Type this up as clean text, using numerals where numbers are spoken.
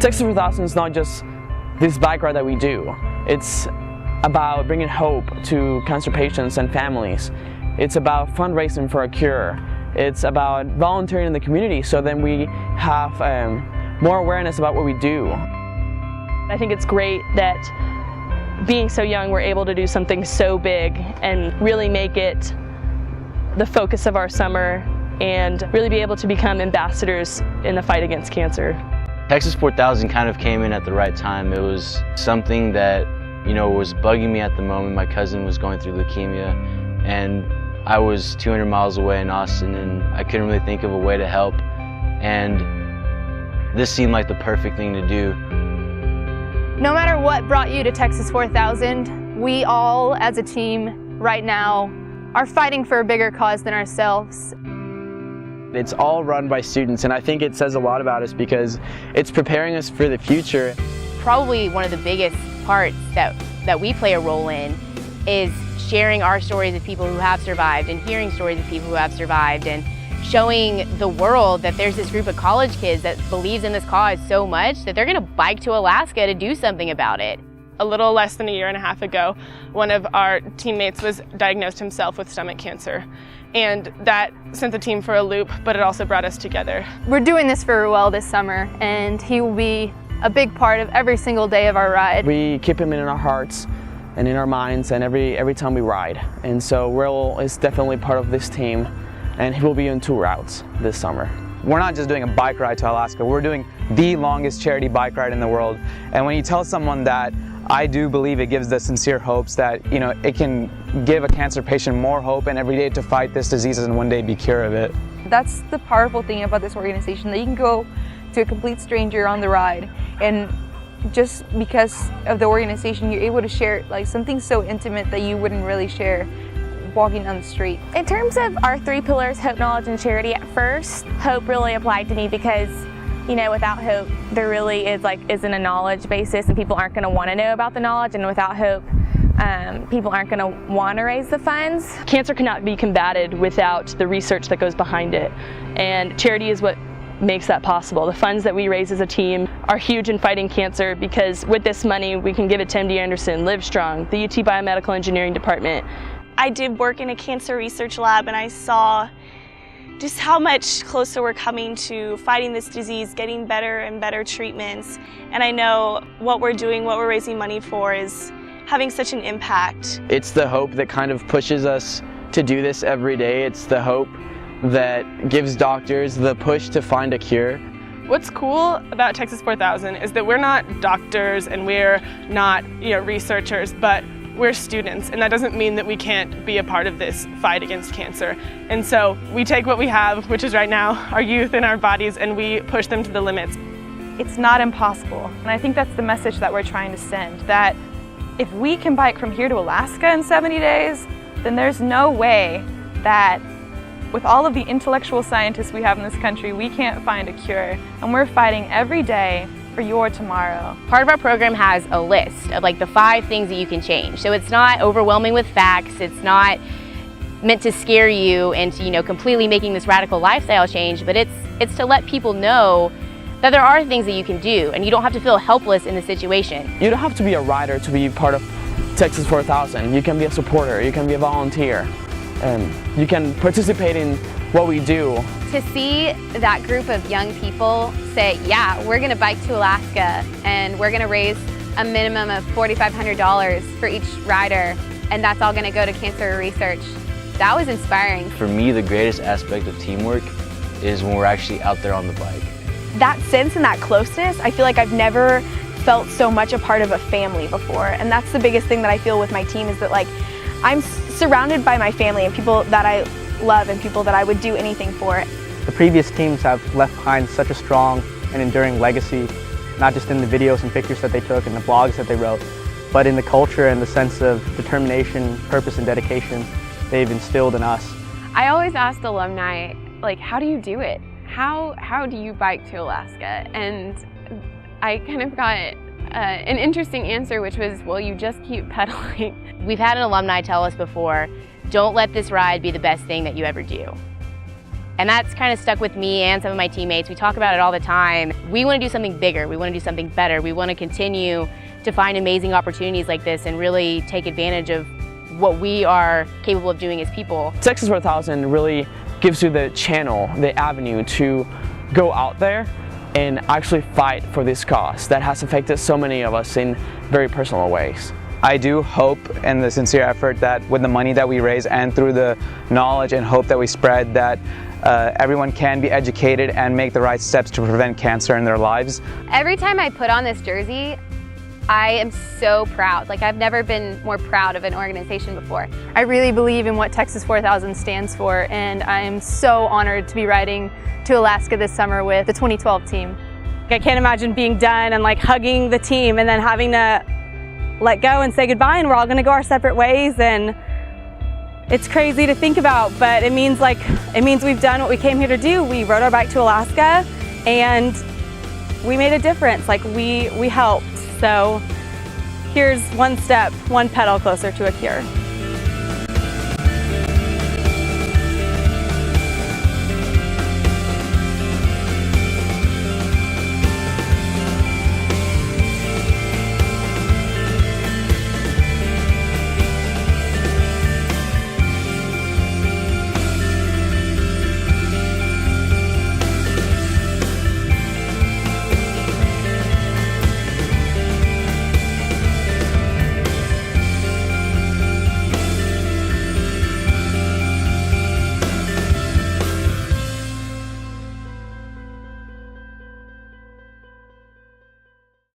Texas 4000 is not just this bike ride that we do. It's about bringing hope to cancer patients and families. It's about fundraising for a cure. It's about volunteering in the community so then we have more awareness about what we do. I think it's great that being so young we're able to do something so big and really make it the focus of our summer and really be able to become ambassadors in the fight against cancer. Texas 4000 kind of came in at the right time. It was something that, you know, was bugging me at the moment. My cousin was going through leukemia and I was 200 miles away in Austin and I couldn't really think of a way to help, and this seemed like the perfect thing to do. No matter what brought you to Texas 4000, we all as a team right now are fighting for a bigger cause than ourselves. It's all run by students, and I think it says a lot about us because it's preparing us for the future. Probably one of the biggest parts that we play a role in is sharing our stories of people who have survived and hearing stories of people who have survived and showing the world that there's this group of college kids that believes in this cause so much that they're going to bike to Alaska to do something about it. A little less than a year and a half ago, one of our teammates was diagnosed himself with stomach cancer. And that sent the team for a loop, but it also brought us together. We're doing this for Ruel this summer, and he will be a big part of every single day of our ride. We keep him in our hearts and in our minds and every time we ride. And so Ruel is definitely part of this team, and he will be in 2 routes this summer. We're not just doing a bike ride to Alaska, we're doing the longest charity bike ride in the world. And when you tell someone that, I do believe it gives the sincere hopes that, you know, it can give a cancer patient more hope and every day to fight this disease and one day be cured of it. That's the powerful thing about this organization, that you can go to a complete stranger on the ride, and just because of the organization you're able to share like something so intimate that you wouldn't really share walking down the street. In terms of our 3 pillars, hope, knowledge, and charity, at first, hope really applied to me because, you know, without hope, there really isn't a knowledge basis, and people aren't going to want to know about the knowledge, and without hope, people aren't going to want to raise the funds. Cancer cannot be combated without the research that goes behind it, and charity is what makes that possible. The funds that we raise as a team are huge in fighting cancer because with this money we can give it to MD Anderson, LIVESTRONG, the UT Biomedical Engineering Department. I did work in a cancer research lab and I saw just how much closer we're coming to fighting this disease, getting better and better treatments. And I know what we're doing, what we're raising money for is having such an impact. It's the hope that kind of pushes us to do this every day. It's the hope that gives doctors the push to find a cure. What's cool about Texas 4000 is that we're not doctors and we're not, you know, researchers, but we're students, and that doesn't mean that we can't be a part of this fight against cancer. And so we take what we have, which is right now our youth and our bodies, and we push them to the limits. It's not impossible, and I think that's the message that we're trying to send, that if we can bike from here to Alaska in 70 days, then there's no way that with all of the intellectual scientists we have in this country, we can't find a cure, and we're fighting every day for your tomorrow. Part of our program has a list of like the 5 things that you can change. So it's not overwhelming with facts, it's not meant to scare you into, you know, completely making this radical lifestyle change, but it's to let people know that there are things that you can do and you don't have to feel helpless in the situation. You don't have to be a rider to be part of Texas 4000. You can be a supporter, you can be a volunteer, and you can participate in what we do. To see that group of young people say, yeah, we're going to bike to Alaska and we're going to raise a minimum of $4,500 for each rider, and that's all going to go to cancer research, that was inspiring. For me, the greatest aspect of teamwork is when we're actually out there on the bike. That sense and that closeness, I feel like I've never felt so much a part of a family before, and that's the biggest thing that I feel with my team is that, like, I'm surrounded by my family and people that I love and people that I would do anything for. The previous teams have left behind such a strong and enduring legacy, not just in the videos and pictures that they took and the blogs that they wrote, but in the culture and the sense of determination, purpose, and dedication they've instilled in us. I always ask alumni, like, how do you do it? How do you bike to Alaska? And I kind of got an interesting answer, which was, well, you just keep pedaling. We've had an alumni tell us before, don't let this ride be the best thing that you ever do. And that's kind of stuck with me and some of my teammates. We talk about it all the time. We want to do something bigger. We want to do something better. We want to continue to find amazing opportunities like this and really take advantage of what we are capable of doing as people. Texas 4000 really gives you the channel, the avenue to go out there and actually fight for this cause that has affected so many of us in very personal ways. I do hope and the sincere effort that with the money that we raise and through the knowledge and hope that we spread, that everyone can be educated and make the right steps to prevent cancer in their lives. Every time I put on this jersey, I am so proud. Like, I've never been more proud of an organization before. I really believe in what Texas 4000 stands for, and I am so honored to be riding to Alaska this summer with the 2012 team. I can't imagine being done and like hugging the team and then having to let go and say goodbye, and we're all gonna go our separate ways, and it's crazy to think about, but it means we've done what we came here to do. We rode our bike to Alaska and we made a difference. Like, we helped. So here's one step, one pedal closer to a cure.